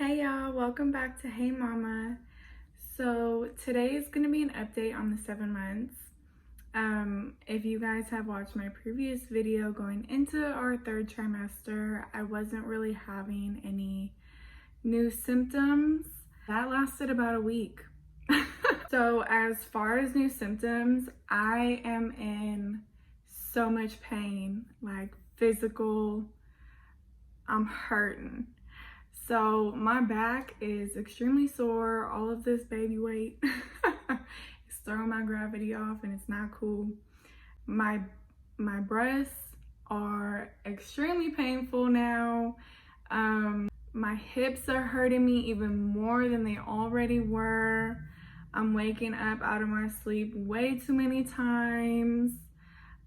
Hey y'all, welcome back to Hey Mama. So today is going to be an update on the 7 months. If you guys have watched my previous video going into our third trimester, I wasn't really having any new symptoms. That lasted about a week. So as far as new symptoms, I am in so much pain, like physical, I'm hurting. So my back is extremely sore. All of this baby weight is throwing my gravity off and it's not cool. My breasts are extremely painful now. My hips are hurting me even more than they already were. I'm waking up out of my sleep way too many times.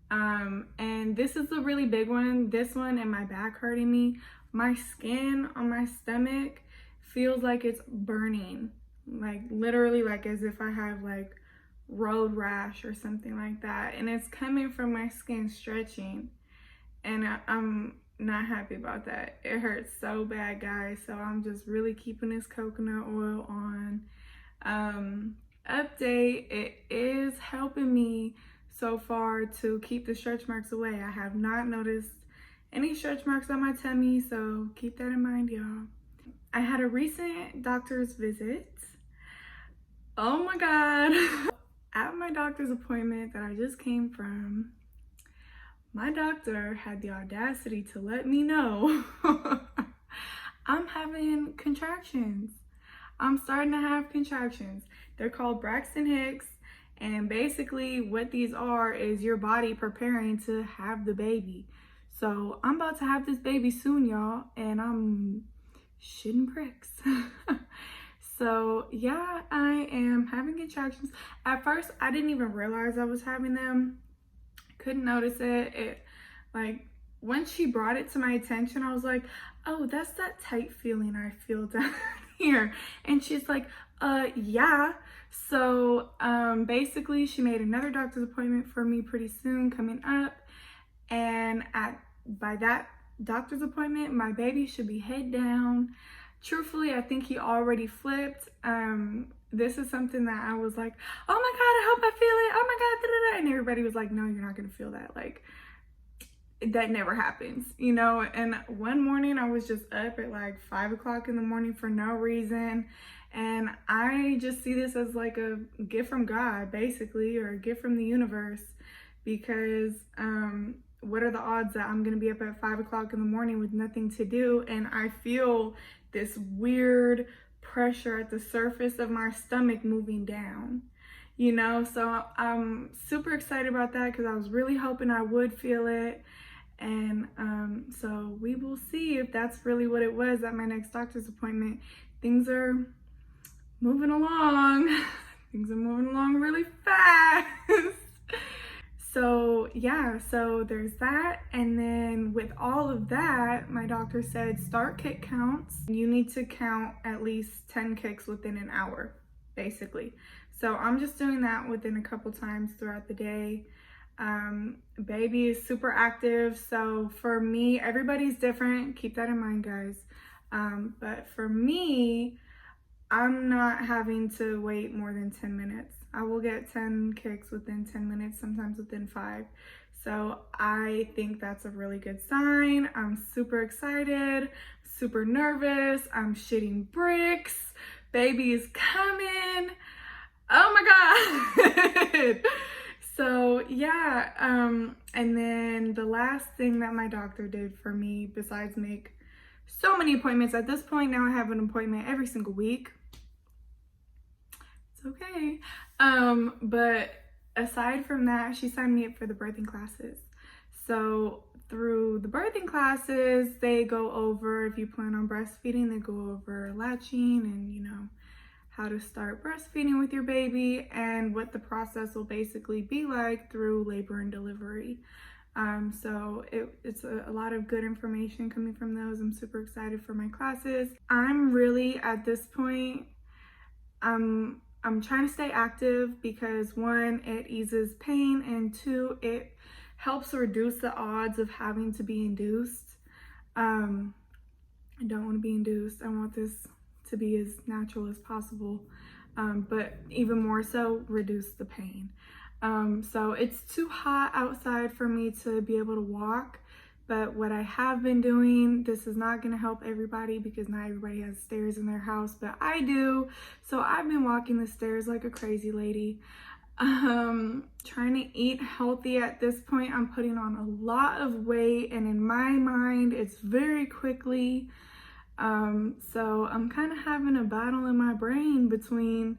And this is a really big one. This one and my back hurting me. My skin on my stomach feels like it's burning, like literally like as if I have like road rash or something like that. And it's coming from my skin stretching. And I'm not happy about that. It hurts so bad, guys. So I'm just really keeping this coconut oil on. Update, it is helping me so far to keep the stretch marks away. I have not noticed any stretch marks on my tummy, so keep that in mind, y'all. I had a recent doctor's visit. Oh my God. At my doctor's appointment that I just came from, my doctor had the audacity to let me know I'm having contractions. I'm starting to have contractions. They're called Braxton Hicks. And basically what these are is your body preparing to have the baby. So I'm about to have this baby soon, y'all, and I'm shitting bricks. So yeah, I am having contractions. At first, I didn't even realize I was having them. Couldn't notice it. Like, once she brought it to my attention, I was like, oh, that's that tight feeling I feel down here. And she's like, yeah. So basically she made another doctor's appointment for me pretty soon coming up. And by that doctor's appointment, my baby should be head down. Truthfully, I think he already flipped. This is something that I was like, oh my God, I hope I feel it. Oh my God, da, da, da. And everybody was like, no, you're not gonna feel that. Like, that never happens, you know? And one morning I was just up at like 5 o'clock in the morning for no reason. And I just see this as like a gift from God, basically, or a gift from the universe, because what are the odds that I'm gonna be up at 5 o'clock in the morning with nothing to do, and I feel this weird pressure at the surface of my stomach moving down, you know? So I'm super excited about that because I was really hoping I would feel it. And so we will see if that's really what it was at my next doctor's appointment. Things are moving along. Things are moving along really fast. So yeah, so there's that. And then with all of that, my doctor said start kick counts. You need to count at least 10 kicks within an hour, basically. So I'm just doing that within a couple times throughout the day. Baby is super active. So for me, everybody's different. Keep that in mind, guys. But for me, I'm not having to wait more than 10 minutes. I will get 10 kicks within 10 minutes, sometimes within 5. So I think that's a really good sign. I'm super excited, super nervous. I'm shitting bricks. Baby is coming. Oh my God. So yeah, and then the last thing that my doctor did for me, besides make so many appointments, at this point now I have an appointment every single week. It's okay. But aside from that, she signed me up for the birthing classes. So through the birthing classes, they go over, if you plan on breastfeeding, they go over latching and, you know, how to start breastfeeding with your baby and what the process will basically be like through labor and delivery. So it's a lot of good information coming from those. I'm super excited for my classes. I'm really, at this point, I'm trying to stay active because 1, it eases pain, and 2, it helps reduce the odds of having to be induced. I don't want to be induced. I want this to be as natural as possible, but even more so reduce the pain. So it's too hot outside for me to be able to walk, but what I have been doing, this is not going to help everybody because not everybody has stairs in their house, but I do. So I've been walking the stairs like a crazy lady. Trying to eat healthy at this point. I'm putting on a lot of weight, and in my mind it's very quickly. So I'm kind of having a battle in my brain between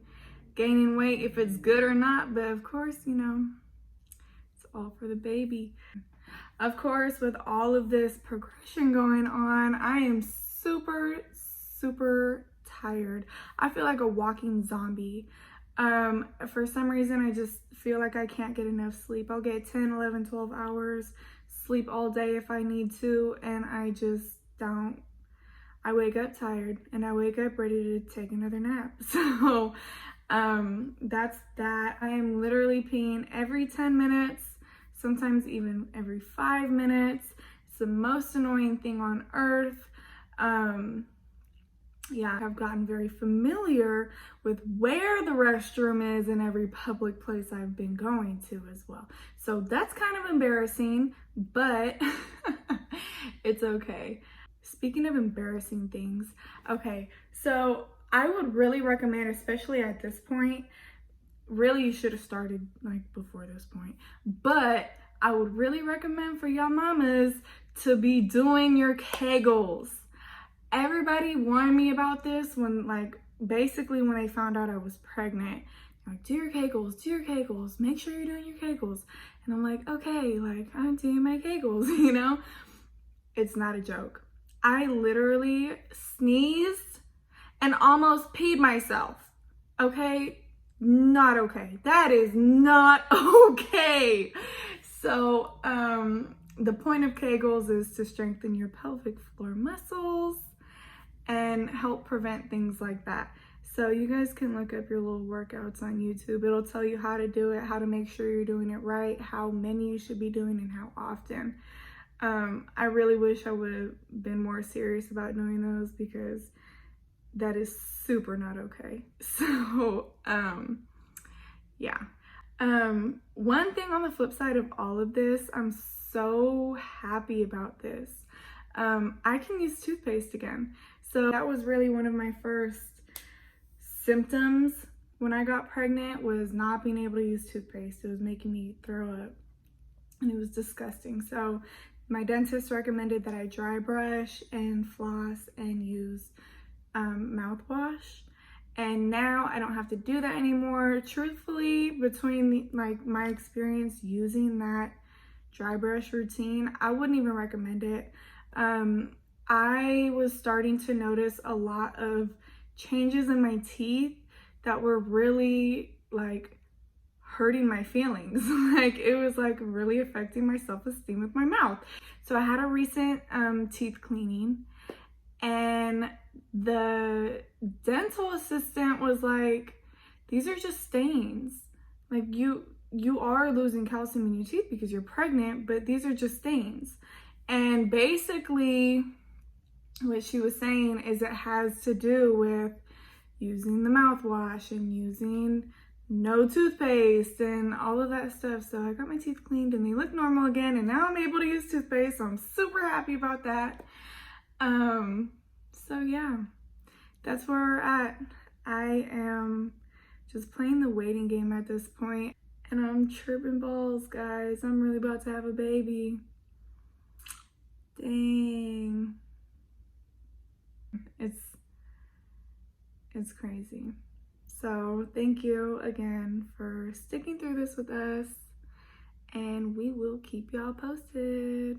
gaining weight, if it's good or not, but of course, you know, it's all for the baby. Of course, with all of this progression going on, I am super tired. I feel like a walking zombie. For some reason, I just feel like I can't get enough sleep. I'll get 10, 11, 12 hours sleep all day if I need to, and I just don't. I wake up tired and I wake up ready to take another nap. So that's that. I am literally peeing every 10 minutes, sometimes even every 5 minutes. It's the most annoying thing on earth. Yeah, I've gotten very familiar with where the restroom is in every public place I've been going to as well. So that's kind of embarrassing, but it's okay. Speaking of embarrassing things, okay, so I would really recommend, especially at this point, really you should have started like before this point, but I would really recommend for y'all mamas to be doing your Kegels. Everybody warned me about this when, like, basically when they found out I was pregnant. Like, do your Kegels, do your Kegels, make sure you're doing your Kegels. And I'm like, okay, like, I'm doing my Kegels, you know? It's not a joke. I literally sneezed and almost peed myself, okay? Not okay. That is not okay. So, the point of Kegels is to strengthen your pelvic floor muscles and help prevent things like that. So you guys can look up your little workouts on YouTube. It'll tell you how to do it, how to make sure you're doing it right, how many you should be doing, and how often. I really wish I would have been more serious about doing those because that is super not okay. So, yeah. One thing on the flip side of all of this, I'm so happy about this. I can use toothpaste again. So that was really one of my first symptoms when I got pregnant, was not being able to use toothpaste. It was making me throw up and it was disgusting. So my dentist recommended that I dry brush and floss and use mouthwash. And now I don't have to do that anymore. Truthfully, between my experience using that dry brush routine, I wouldn't even recommend it. I was starting to notice a lot of changes in my teeth that were really like hurting my feelings. Like it was like really affecting my self-esteem with my mouth. So I had a recent teeth cleaning, and the dental assistant was like, these are just stains. Like you are losing calcium in your teeth because you're pregnant, but these are just stains. And basically what she was saying is it has to do with using the mouthwash and using no toothpaste and all of that stuff. So I got my teeth cleaned and they look normal again, and now I'm able to use toothpaste. So I'm super happy about that. So yeah, that's where we're at. I am just playing the waiting game at this point, and I'm tripping balls, guys. I'm really about to have a baby. Dang. It's crazy. So thank you again for sticking through this with us, and we will keep y'all posted.